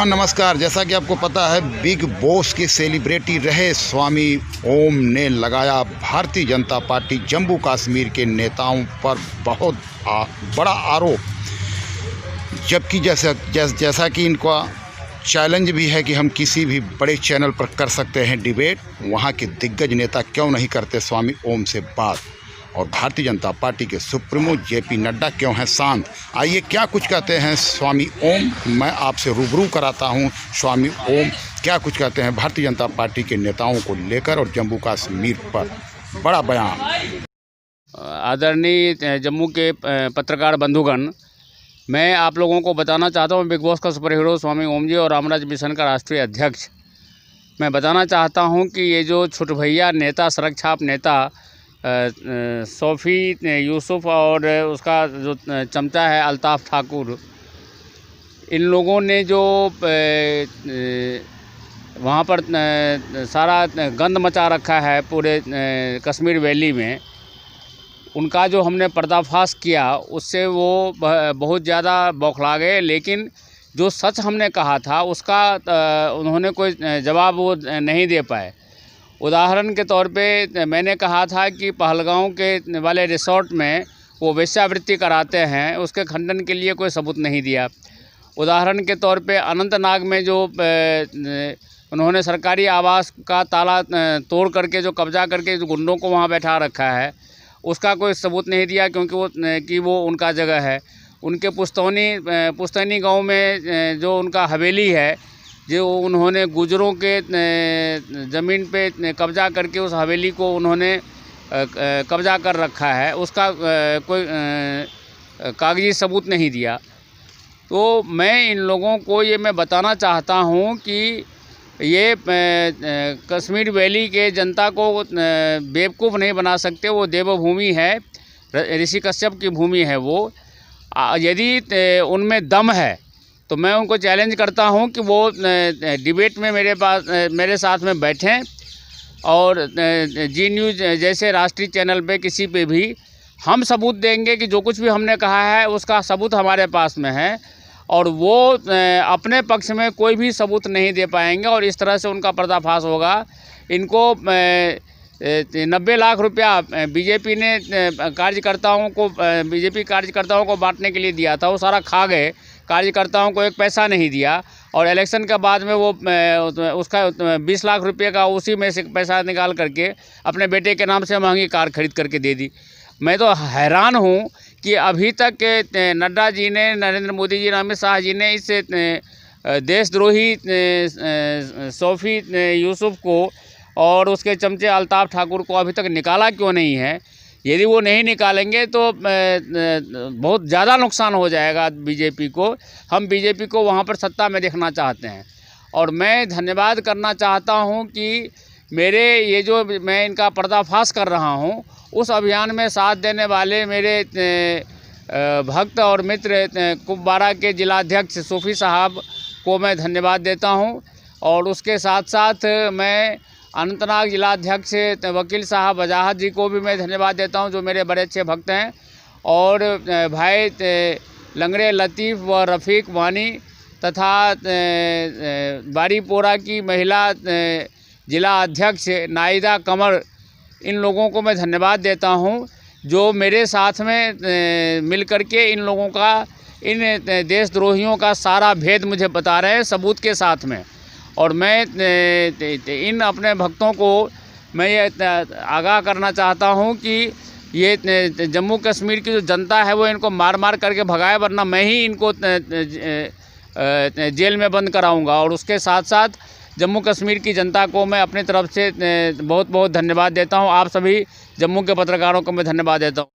हाँ नमस्कार। जैसा कि आपको पता है, बिग बॉस के सेलिब्रिटी रहे स्वामी ओम ने लगाया भारतीय जनता पार्टी जम्मू कश्मीर के नेताओं पर बहुत बड़ा आरोप, जबकि जैसा कि इनका चैलेंज भी है कि हम किसी भी बड़े चैनल पर कर सकते हैं डिबेट, वहाँ के दिग्गज नेता क्यों नहीं करते स्वामी ओम से बात, और भारतीय जनता पार्टी के सुप्रीमो जेपी नड्डा क्यों हैं शांत। आइए क्या कुछ कहते हैं स्वामी ओम, मैं आपसे रूबरू कराता हूं। स्वामी ओम क्या कुछ कहते हैं भारतीय जनता पार्टी के नेताओं को लेकर और जम्मू कश्मीर पर। बड़ा बयान। आदरणीय जम्मू के पत्रकार बंधुगण, मैं आप लोगों को बताना चाहता हूं, बिग बॉस का सुपर हीरो स्वामी ओम जी और रामराज मिशन का राष्ट्रीय अध्यक्ष, मैं बताना चाहता हूं कि ये जो छोट भैया नेता, सड़क छाप नेता सोफ़ी यूसुफ और उसका जो चमचा है अल्ताफ़ ठाकुर, इन लोगों ने जो वहाँ पर सारा गंद मचा रखा है पूरे कश्मीर वैली में, उनका जो हमने पर्दाफाश किया उससे वो बहुत ज़्यादा बौखला गए। लेकिन जो सच हमने कहा था उसका उन्होंने कोई जवाब वो नहीं दे पाए। उदाहरण के तौर पे मैंने कहा था कि पहलगांव के वाले रिसोर्ट में वो वेश्यावृत्ति कराते हैं, उसके खंडन के लिए कोई सबूत नहीं दिया। उदाहरण के तौर पे अनंतनाग में जो उन्होंने सरकारी आवास का ताला तोड़ करके जो कब्जा करके जो गुंडों को वहाँ बैठा रखा है, उसका कोई सबूत नहीं दिया, क्योंकि वो उनका जगह है। उनके पुस्तैनी गाँव में जो उनका हवेली है, जो उन्होंने गुजरों के ज़मीन पे कब्जा करके उस हवेली को उन्होंने कब्जा कर रखा है, उसका कोई कागजी सबूत नहीं दिया। तो मैं इन लोगों को मैं बताना चाहता हूं कि ये कश्मीर वैली के जनता को बेवकूफ़ नहीं बना सकते। वो देवभूमि है, ऋषि कश्यप की भूमि है वो। यदि उनमें दम है तो मैं उनको चैलेंज करता हूं कि वो डिबेट में मेरे साथ में बैठें और जी न्यूज़ जैसे राष्ट्रीय चैनल पे किसी पे भी हम सबूत देंगे कि जो कुछ भी हमने कहा है उसका सबूत हमारे पास में है, और वो अपने पक्ष में कोई भी सबूत नहीं दे पाएंगे और इस तरह से उनका पर्दाफाश होगा। इनको 90 लाख रुपया बीजेपी ने बीजेपी कार्यकर्ताओं को बांटने के लिए दिया था, वो सारा खा गए। कार्यकर्ताओं को एक पैसा नहीं दिया, और इलेक्शन के बाद में वो उसका 20 लाख रुपये का उसी में से पैसा निकाल करके अपने बेटे के नाम से महंगी कार खरीद करके दे दी। मैं तो हैरान हूँ कि अभी तक नड्डा जी ने, नरेंद्र मोदी जी, अमित शाह जी ने इस देशद्रोही सोफ़ी यूसुफ को और उसके चमचे अल्ताफ़ ठाकुर को अभी तक निकाला क्यों नहीं है। यदि वो नहीं निकालेंगे तो बहुत ज़्यादा नुकसान हो जाएगा बीजेपी को। हम बीजेपी को वहाँ पर सत्ता में देखना चाहते हैं, और मैं धन्यवाद करना चाहता हूँ कि मैं इनका पर्दाफाश कर रहा हूँ, उस अभियान में साथ देने वाले मेरे भक्त और मित्र कुपवाड़ा के जिलाध्यक्ष सूफ़ी साहब को मैं धन्यवाद देता हूँ, और उसके साथ साथ मैं अनंतनाग जिलाध्यक्ष वकील साहब वजाहत जी को भी मैं धन्यवाद देता हूं, जो मेरे बड़े अच्छे भक्त हैं, और भाई लंगड़े लतीफ़ व रफ़ीक वानी तथा बारीपोरा की महिला जिला अध्यक्ष नाइदा कमर, इन लोगों को मैं धन्यवाद देता हूं, जो मेरे साथ में मिल कर के इन लोगों का, इन देशद्रोहियों का सारा भेद मुझे बता रहे हैं सबूत के साथ में। और मैं इन अपने भक्तों को मैं ये आगाह करना चाहता हूं कि ये जम्मू कश्मीर की जो जनता है वो इनको मार मार करके भगाए, वरना मैं ही इनको जेल में बंद कराऊंगा। और उसके साथ साथ जम्मू कश्मीर की जनता को मैं अपनी तरफ से बहुत बहुत धन्यवाद देता हूं। आप सभी जम्मू के पत्रकारों को मैं धन्यवाद देता हूं।